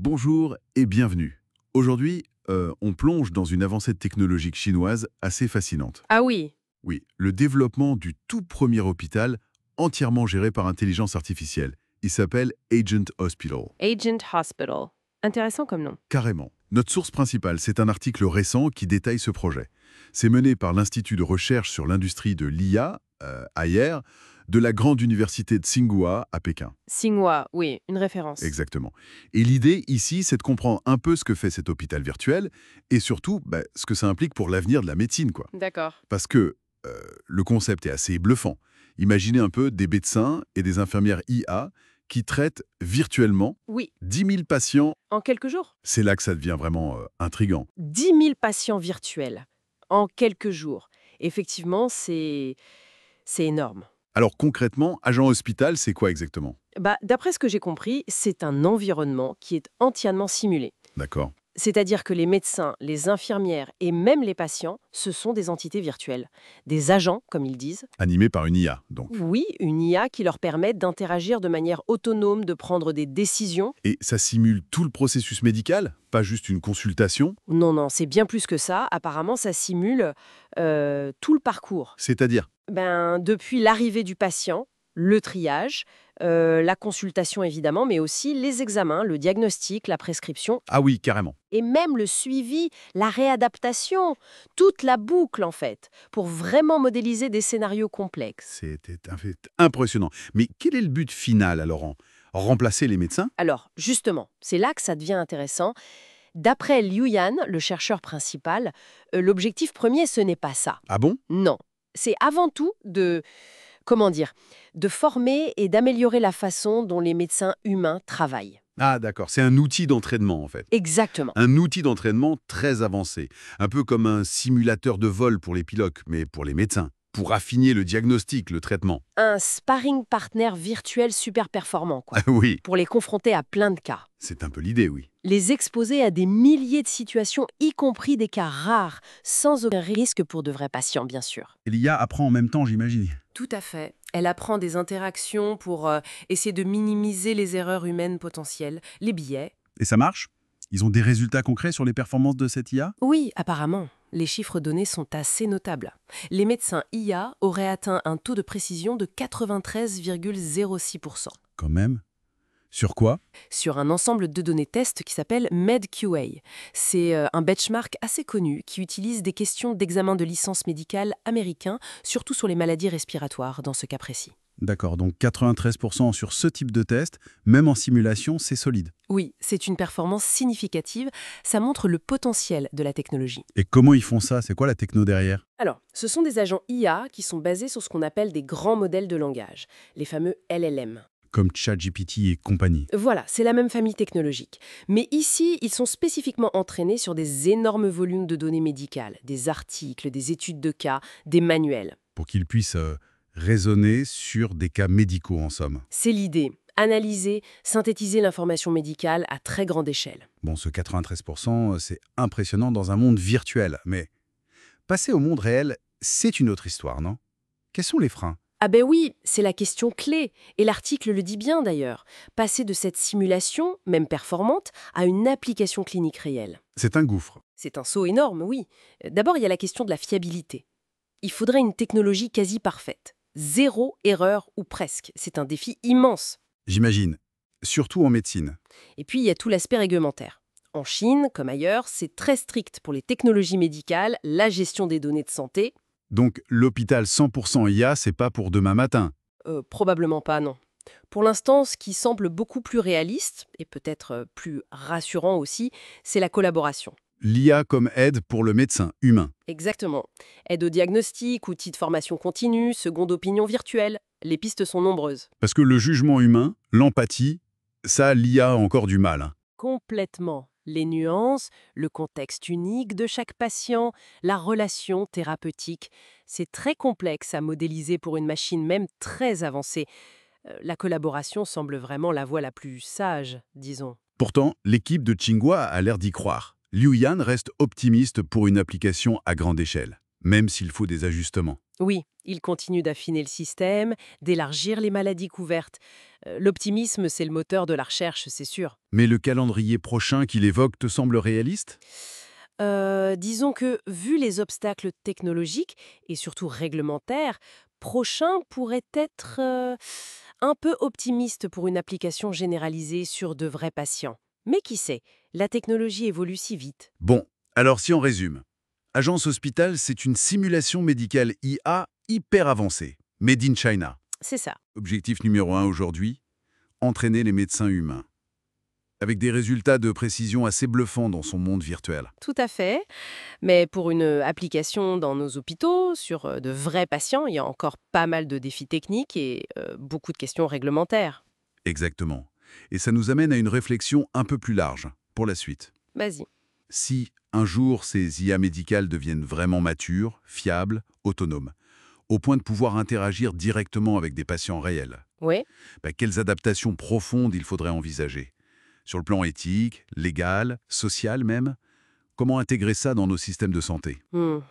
Bonjour et bienvenue. Aujourd'hui, on plonge dans une avancée technologique chinoise assez fascinante. Ah oui, Oui, le développement du tout premier hôpital entièrement géré par intelligence artificielle. Il s'appelle Agent Hospital. Agent Hospital. Intéressant comme nom. Carrément. Notre source principale, c'est un article récent qui détaille ce projet. C'est mené par l'Institut de recherche sur l'industrie de l'IA, AIR, de la grande université de Tsinghua à Pékin. Tsinghua, oui, une référence. Exactement. Et l'idée ici, c'est de comprendre un peu ce que fait cet hôpital virtuel et surtout ce que ça implique pour l'avenir de la médecine, quoi. D'accord. Parce que le concept est assez bluffant. Imaginez un peu des médecins et des infirmières IA qui traitent virtuellement Oui, 10 000 patients. en quelques jours. C'est là que ça devient vraiment intriguant. 10 000 patients virtuels en quelques jours. Effectivement, c'est énorme. Alors concrètement, agent hospital, c'est quoi exactement? D'après ce que j'ai compris, c'est un environnement qui est entièrement simulé. D'accord. C'est-à-dire que les médecins, les infirmières et même les patients, ce sont des entités virtuelles. Des agents, comme ils disent. Animé par une IA, donc. Oui, une IA qui leur permet d'interagir de manière autonome, de prendre des décisions. Et ça simule tout le processus médical, pas juste une consultation? Non, non, c'est bien plus que ça. Apparemment, ça simule tout le parcours. C'est-à-dire? Depuis l'arrivée du patient, le triage, la consultation évidemment, mais aussi les examens, le diagnostic, la prescription, Ah oui, carrément. et même le suivi, la réadaptation, toute la boucle en fait, pour vraiment modéliser des scénarios complexes. C'était un fait impressionnant. Mais quel est le but final, alors? Remplacer les médecins? Alors, justement, c'est là que ça devient intéressant. D'après Liu Yan, le chercheur principal, l'objectif premier, ce n'est pas ça. Ah bon? Non. C'est avant tout comment dire, de former et d'améliorer la façon dont les médecins humains travaillent. Ah d'accord, c'est un outil d'entraînement en fait. Exactement. Un outil d'entraînement très avancé. Un peu comme un simulateur de vol pour les pilotes, mais pour les médecins. Pour affiner le diagnostic, le traitement. Un sparring partner virtuel super performant, quoi. Ah oui, Pour les confronter à plein de cas. c'est un peu l'idée, oui. Les exposer à des milliers de situations, y compris des cas rares, sans aucun risque pour de vrais patients, bien sûr. Et l'IA apprend en même temps, j'imagine. Tout à fait. Elle apprend des interactions pour essayer de minimiser les erreurs humaines potentielles, les biais. Et ça marche? Ils ont des résultats concrets sur les performances de cette IA? Oui, apparemment. Les chiffres donnés sont assez notables. Les médecins IA auraient atteint un taux de précision de 93,06%. Quand même. Sur quoi? Sur un ensemble de données tests qui s'appelle MedQA. C'est un benchmark assez connu qui utilise des questions d'examen de licence médicale américain, surtout sur les maladies respiratoires dans ce cas précis. D'accord, donc 93% sur ce type de test, même en simulation, c'est solide. Oui, c'est une performance significative. Ça montre le potentiel de la technologie. Et comment ils font ça? C'est quoi la techno derrière? Alors, ce sont des agents IA qui sont basés sur ce qu'on appelle des grands modèles de langage, les fameux LLM. Comme ChatGPT et compagnie. Voilà, c'est la même famille technologique. Mais ici, ils sont spécifiquement entraînés sur des énormes volumes de données médicales, des articles, des études de cas, des manuels. Pour qu'ils puissent raisonner sur des cas médicaux, en somme. C'est l'idée. Analyser, synthétiser l'information médicale à très grande échelle. Bon, ce 93%, c'est impressionnant dans un monde virtuel. Mais passer au monde réel, c'est une autre histoire, non? Quels sont les freins? Ah ben oui, c'est la question clé. Et l'article le dit bien d'ailleurs. Passer de cette simulation, même performante, à une application clinique réelle. C'est un gouffre. C'est un saut énorme, oui. D'abord, il y a la question de la fiabilité. Il faudrait une technologie quasi parfaite. Zéro erreur ou presque. C'est un défi immense. J'imagine. Surtout en médecine. Et puis, il y a tout l'aspect réglementaire. En Chine, comme ailleurs, c'est très strict pour les technologies médicales, la gestion des données de santé. Donc, l'hôpital 100% IA, c'est pas pour demain matin. Probablement pas, non. Pour l'instant, ce qui semble beaucoup plus réaliste, et peut-être plus rassurant aussi, c'est la collaboration. L'IA comme aide pour le médecin humain. Exactement. Aide au diagnostic, outils de formation continue, seconde opinion virtuelle. Les pistes sont nombreuses. Parce que le jugement humain, l'empathie, ça, l'IA a encore du mal. Complètement. Les nuances, le contexte unique de chaque patient, la relation thérapeutique, c'est très complexe à modéliser pour une machine même très avancée. La collaboration semble vraiment la voie la plus sage, disons. Pourtant, l'équipe de Tsinghua a l'air d'y croire. Liu Yan reste optimiste pour une application à grande échelle. même s'il faut des ajustements. Oui, il continue d'affiner le système, d'élargir les maladies couvertes. L'optimisme, c'est le moteur de la recherche, c'est sûr. Mais le calendrier prochain qu'il évoque te semble réaliste? Disons que, vu les obstacles technologiques et surtout réglementaires, prochain pourrait être un peu optimiste pour une application généralisée sur de vrais patients. Mais qui sait, la technologie évolue si vite. Bon, alors si on résume. Agence Hospital, c'est une simulation médicale IA hyper avancée, made in China. C'est ça. Objectif numéro 1 aujourd'hui, entraîner les médecins humains. Avec des résultats de précision assez bluffants dans son monde virtuel. Tout à fait. Mais pour une application dans nos hôpitaux, sur de vrais patients, il y a encore pas mal de défis techniques et beaucoup de questions réglementaires. Exactement. Et ça nous amène à une réflexion un peu plus large, pour la suite. Vas-y. Si, un jour, ces IA médicales deviennent vraiment matures, fiables, autonomes, au point de pouvoir interagir directement avec des patients réels, Oui. quelles adaptations profondes il faudrait envisager? Sur le plan éthique, légal, social même? Comment intégrer ça dans nos systèmes de santé?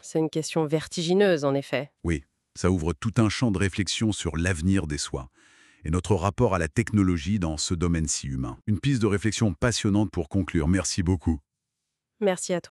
C'est une question vertigineuse, en effet. Oui, ça ouvre tout un champ de réflexion sur l'avenir des soins et notre rapport à la technologie dans ce domaine si humain. Une piste de réflexion passionnante pour conclure. Merci beaucoup. Merci à toi.